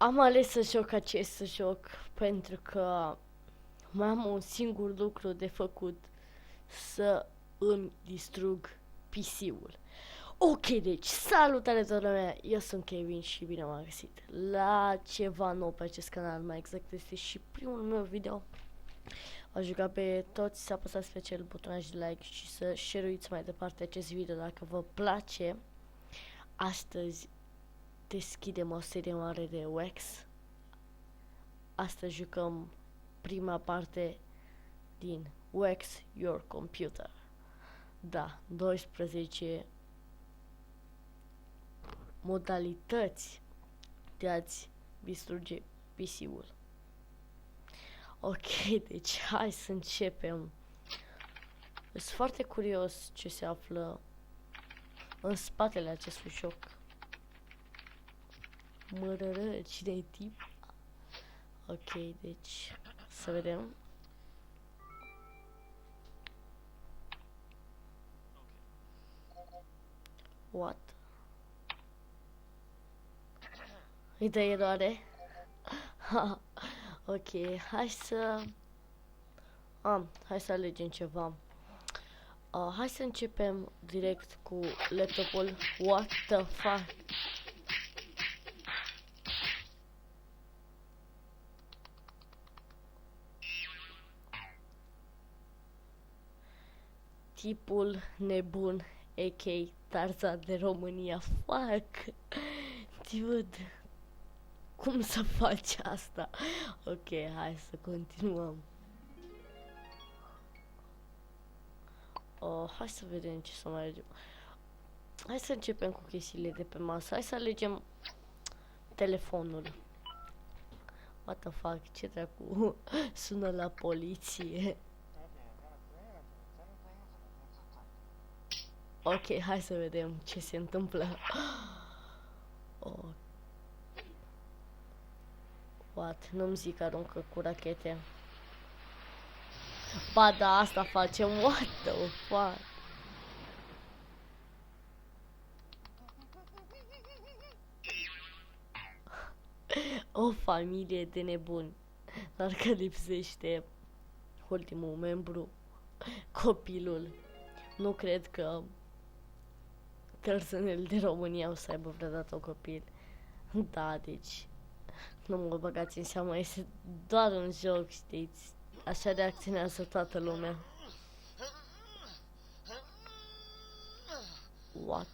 Am ales să joc acest joc pentru că mai am un singur lucru de făcut, să îmi distrug PC-ul. Ok, deci, salutare toată lumea, eu sunt Kevin și bine m-am găsit la ceva nou pe acest canal, mai exact este și primul meu video. V-aș ruga pe toți să apăsați pe acel butonaj de like și să share-uiți mai departe acest video dacă vă place. Astăzi deschidem o serie mare de Wax. Astăzi jucăm prima parte din Wax Your Computer. Da, 12 modalități de a-ți distruge PC-ul. Ok, deci hai să începem. Sunt foarte curios ce se află în spatele acestui joc. Mărără, cine e tip? Ok, deci să vedem. What? Uite, e doare. Ok, hai să alegem ceva. Hai să începem direct cu laptopul. What the fuck? Tipul nebun, a.k.a. Tarzan de România. Fuck! Dude, cum să faci asta? Ok, hai să continuăm. Hai să vedem ce să mai alegem. Hai să începem cu chestiile de pe masă. Hai să alegem telefonul. What the fuck? Ce dracu? Sună la poliție. Ok, hai să vedem ce se întâmplă. Oh. What? Nu-mi zic că aruncă cu rachete. Ba da, asta facem. What the fuck? O familie de nebuni. Dar că lipsește ultimul membru, copilul. Nu cred că Tarzanele de România o să aibă vreodată un copil. Da, deci nu mă băgați în seamă, este doar un joc, știți? Așa reacționează toată lumea. What?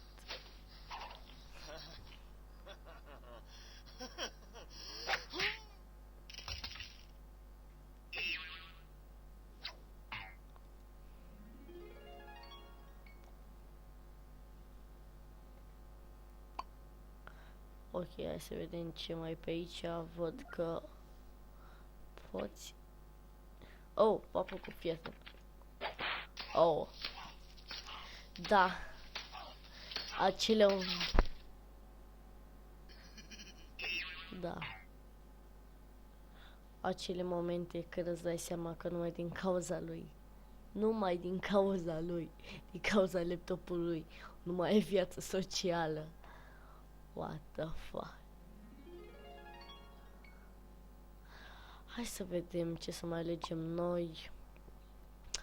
Ok, hai să vedem ce mai pe aici. Văd că poți. Oh, papă cu fiată. Oh. Da. Acele. Da. Acele momente când îți dai seama că numai din cauza lui. Numai din cauza lui. Din cauza laptopului. Nu mai e viață socială. What the fuck? Hai să vedem ce să mai alegem noi.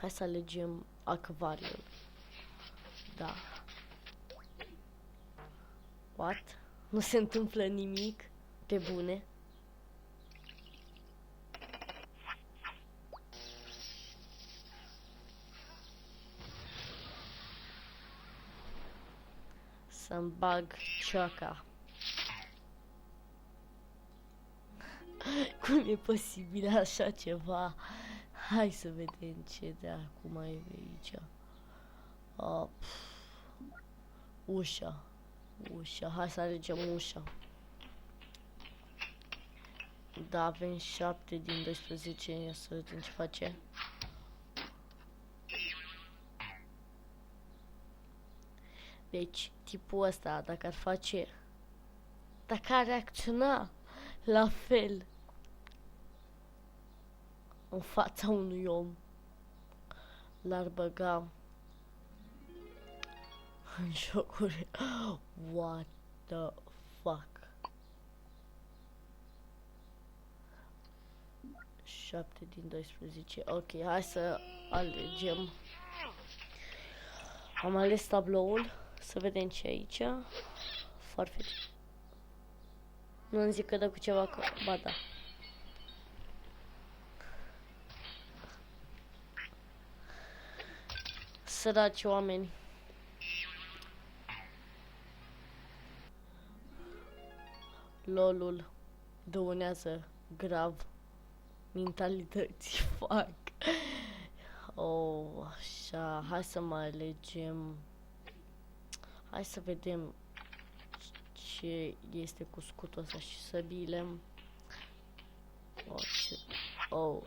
Hai să alegem acvariul. Da. What? Nu se întâmplă nimic? Pe bune? Să-mi bag cioaca. Cum e posibil așa ceva? Hai să vedem ce de acum mai e aici. Ușa. Ușa. Hai să alegem ușa. Da, avem 7 din 12. Ia să vedem ce face. Deci, tipul ăsta, dacă ar face... Dacă ar reacționa la fel în fața unui om, l-ar băga în jocuri. What the fuck? 7 din 12. Ok, hai să alegem. Am ales tabloul. Să vedem ce aici. Farfetch. Nu-mi zic că dă cu ceva, că... Ba da. Săraci oameni. LOL-ul dăunează grav mentalității. Fuck. Oh, așa. Hai să mai alegem. Hai să vedem ce este cu scutul ăsta și săbile. Oh, ce... Oh.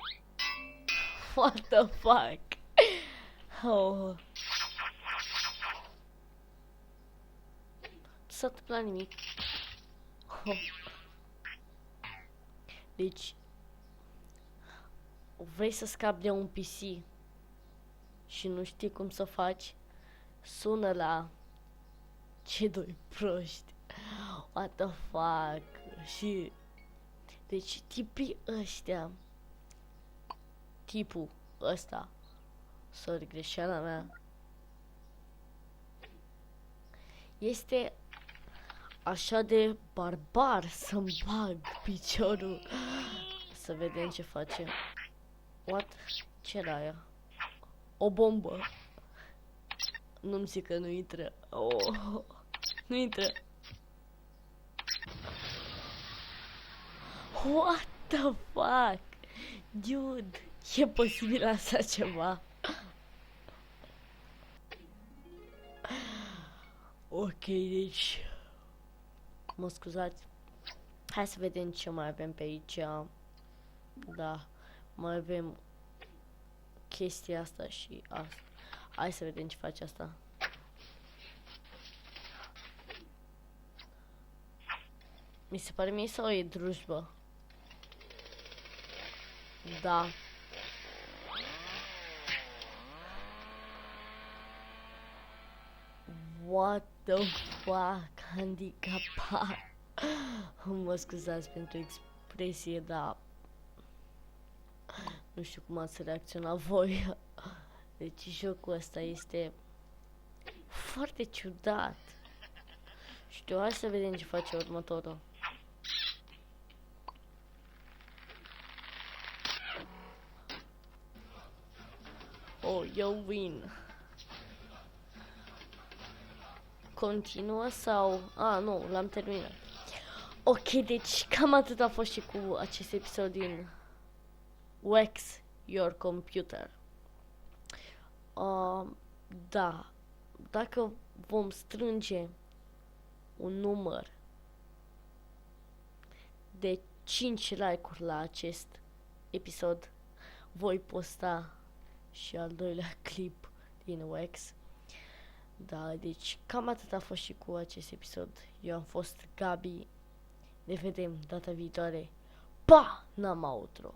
What the fuck? Oh. Nu s-a întâmplat nimic. Oh. Deci, vrei să scapi de un PC și nu știi cum să faci? Sună la cei doi proști. What the fuck? Și deci tipii ăștia, tipul ăsta, sorry, greșeala mea, este așa de barbar să-mi bag piciorul. Să vedem ce face. What? Ce era aia? O bombă. Nu-mi zic că nu intră. Oh, nu intră. What the fuck? Dude, e posibil așa ceva? Ok, deci... Mă scuzați. Hai să vedem ce mai avem pe aici. Da, mai avem chestia asta și asta. Hai să vedem ce face asta. Mi se pare mie sau e drujbă? Da. What the fuck? Handicapat. Mă scuzați pentru expresie, dar nu știu cum ați reacționat voi. Deci jocul ăsta este foarte ciudat. Știu, hai să vedem ce face următorul. Oh, eu win. Continuă sau... nu, l-am terminat. Ok, deci cam atât a fost și cu acest episod din Wax Your Computer. Da, dacă vom strânge un număr de 5 like-uri la acest episod, voi posta și al doilea clip din Wax. Da, deci cam atât a fost și cu acest episod. Eu am fost Gabi. Ne vedem data viitoare. Pa! N-am outro.